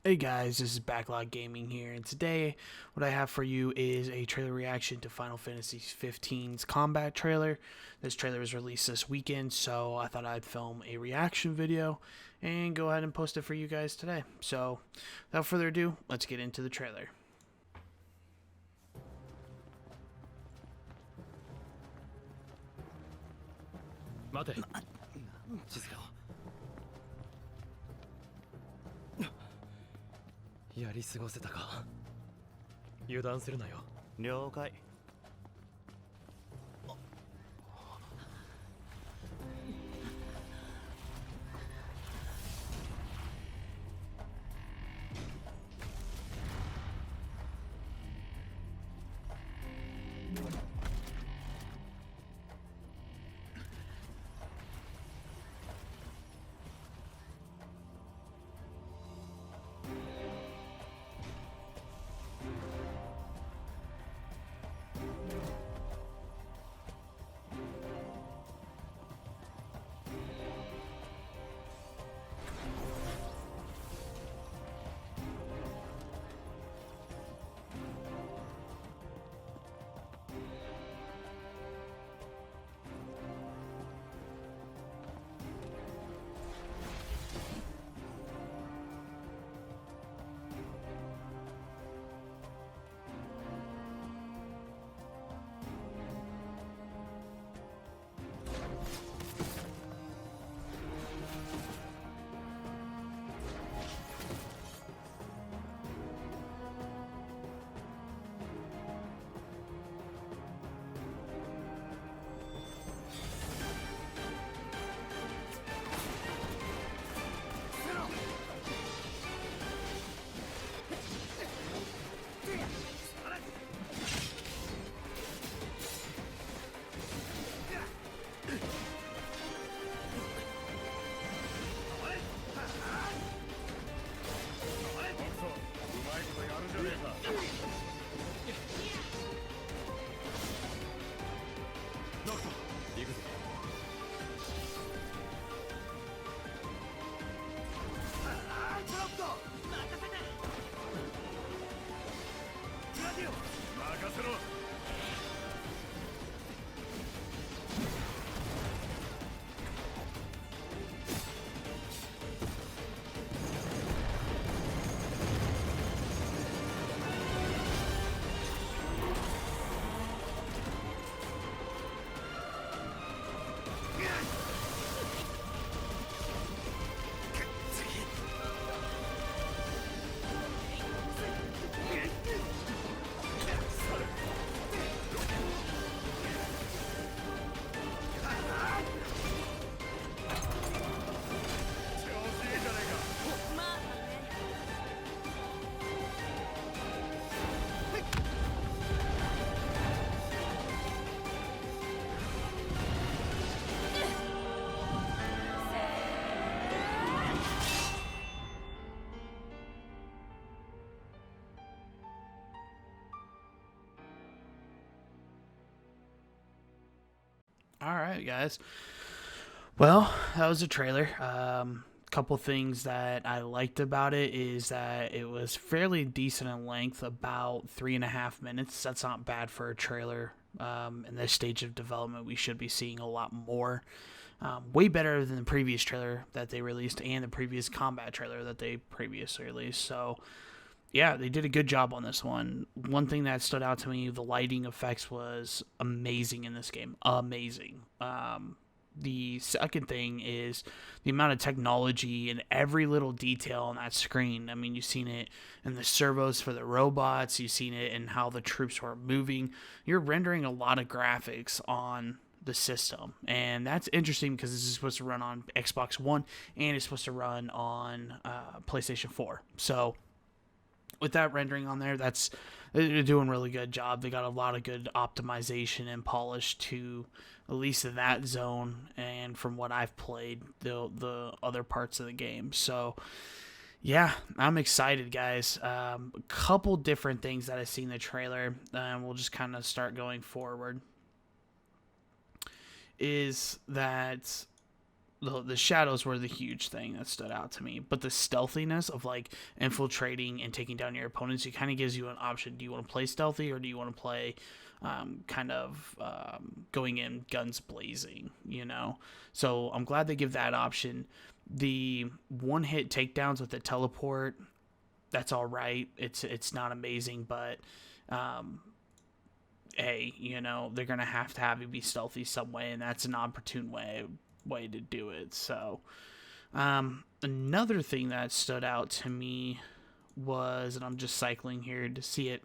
Hey guys, this is Backlog Gaming here, and today what I have for you is a trailer reaction to Final Fantasy XV's combat trailer. This trailer was released this weekend, so I thought I'd film a reaction video and go ahead and post it for you guys today. So, without further ado, let's get into the trailer. 待て静かやり過ごせたか油断するなよ了解 Alright guys, well, that was a trailer. Couple things that I liked about it is that it was fairly decent in length, about 3.5 minutes. That's not bad for a trailer. In this stage of development, we should be seeing a lot more. Way better than the previous trailer that they released and the previous combat trailer that they previously released. So, yeah, they did a good job on this one. One thing that stood out to me, the lighting effects was amazing in this game. Amazing. The second thing is the amount of technology and every little detail on that screen. I mean, you've seen it in the servos for the robots. You've seen it in how the troops were moving. You're rendering a lot of graphics on the system, and that's interesting because this is supposed to run on Xbox One and it's supposed to run on PlayStation 4. So with that rendering on there, they're doing a really good job. They got a lot of good optimization and polish to at least that zone, and from what I've played, the other parts of the game. So yeah, I'm excited, guys. A couple different things that I see in the trailer, and we'll just kind of start going forward. Is that the shadows were the huge thing that stood out to me, but the stealthiness of like infiltrating and taking down your opponents, it kind of gives you an option. Do you want to play stealthy, or do you want to play going in guns blazing, you know? So I'm glad they give that option. The one hit takedowns with the teleport, that's all right. It's not amazing, but hey, you know, they're gonna have to have you be stealthy some way, and that's an opportune way to do it. So another thing that stood out to me was, and I'm just cycling here to see it,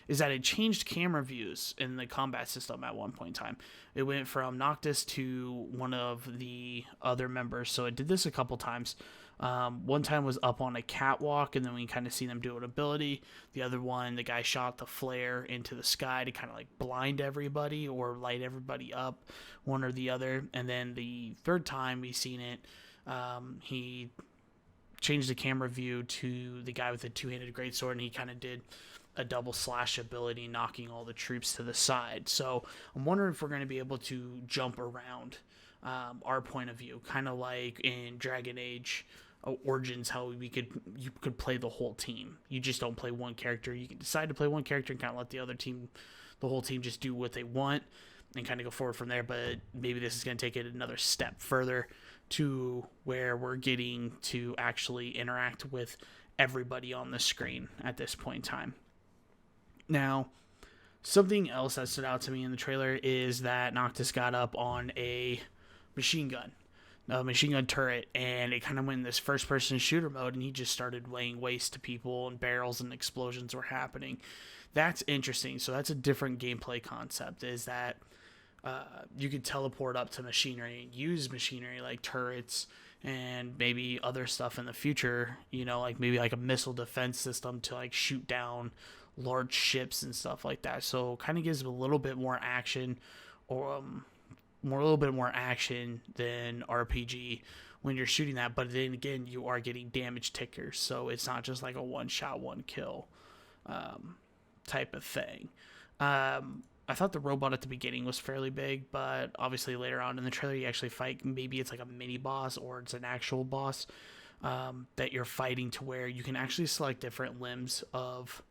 is that it changed camera views in the combat system at one point in time. It went from Noctis to one of the other members. So it did this a couple times. One time was up on a catwalk, and then we kind of see them do an ability. The other one, the guy shot the flare into the sky to kind of like blind everybody or light everybody up, one or the other. And then the third time we seen it, he changed the camera view to the guy with the two-handed greatsword, and he kind of did a double slash ability, knocking all the troops to the side. So I'm wondering if we're going to be able to jump around our point of view, kind of like in Dragon Age Origins, how you could play the whole team. You just don't play one character. You can decide to play one character and kind of let the whole team just do what they want and kind of go forward from there. But maybe this is going to take it another step further to where we're getting to actually interact with everybody on the screen at this point in time. Now, something else that stood out to me in the trailer is that Noctis got up on a machine gun turret, and it kind of went in this first-person shooter mode, and he just started laying waste to people, and barrels and explosions were happening. That's interesting. So that's a different gameplay concept, is that you could teleport up to machinery and use machinery like turrets and maybe other stuff in the future, you know, like maybe like a missile defense system to like shoot down large ships and stuff like that. So kind of gives a little bit more action, or a little bit more action than RPG when you're shooting that. But then again, you are getting damage tickers, so it's not just like a one shot, one kill type of thing. I thought the robot at the beginning was fairly big, but obviously later on in the trailer you actually fight, maybe it's like a mini boss or it's an actual boss that you're fighting, to where you can actually select different limbs of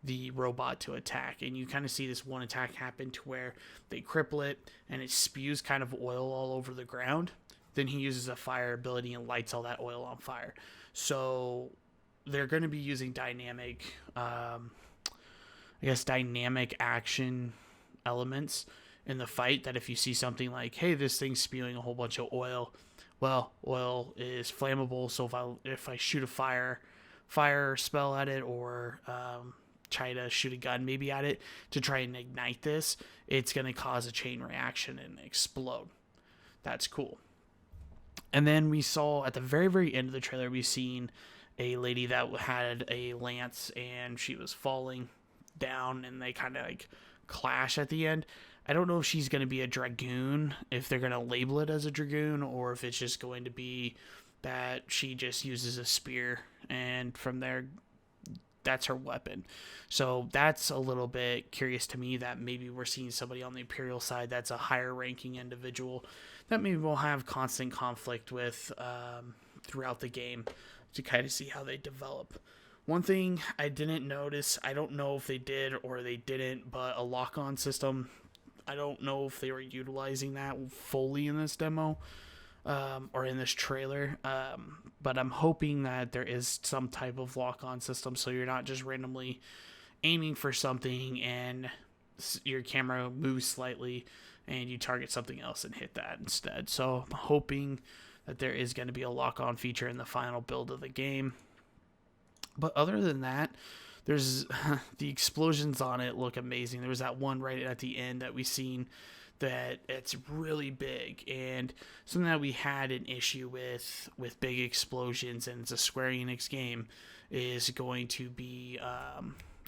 the robot to attack, and you kind of see this one attack happen to where they cripple it and it spews kind of oil all over the ground. Then he uses a fire ability and lights all that oil on fire. So they're going to be using dynamic action elements in the fight, that if you see something like, hey, this thing's spewing a whole bunch of oil, well, oil is flammable, so if I shoot a fire spell at it, or try to shoot a gun maybe at it to try and ignite this, it's going to cause a chain reaction and explode. That's cool. And then we saw at the very, very end of the trailer, we seen a lady that had a lance, and she was falling down, and they kind of like clash at the end. I don't know if she's going to be a dragoon, if they're going to label it as a dragoon, or if it's just going to be that she just uses a spear, and from there, that's her weapon. So that's a little bit curious to me, that maybe we're seeing somebody on the Imperial side that's a higher ranking individual that maybe we'll have constant conflict with throughout the game, to kind of see how they develop. One thing I didn't notice, I don't know if they did or they didn't, but a lock-on system, I don't know if they were utilizing that fully in this demo or in this trailer, but I'm hoping that there is some type of lock-on system, so you're not just randomly aiming for something and your camera moves slightly and you target something else and hit that instead. So I'm hoping that there is going to be a lock-on feature in the final build of the game. But other than that, there's the explosions on it look amazing. There was that one right at the end that we seen that it's really big, and something that we had an issue with big explosions, and it's a Square-Enix game, is going to be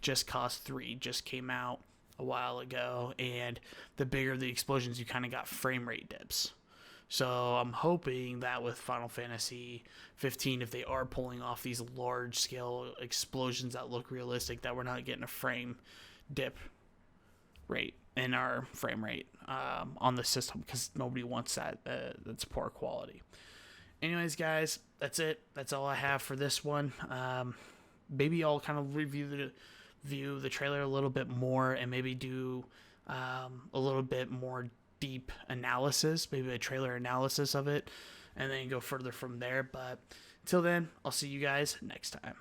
Just Cause 3 just came out a while ago, and the bigger the explosions, you kind of got frame rate dips. So I'm hoping that with Final Fantasy 15, if they are pulling off these large scale explosions that look realistic, that we're not getting a frame dip rate. in our frame rate on the system, because nobody wants that. That's poor quality. Anyways, guys, that's it. That's all I have for this one. Maybe I'll kind of review the trailer a little bit more, and maybe do a little bit more deep analysis, maybe a trailer analysis of it, and then go further from there. But until then, I'll see you guys next time.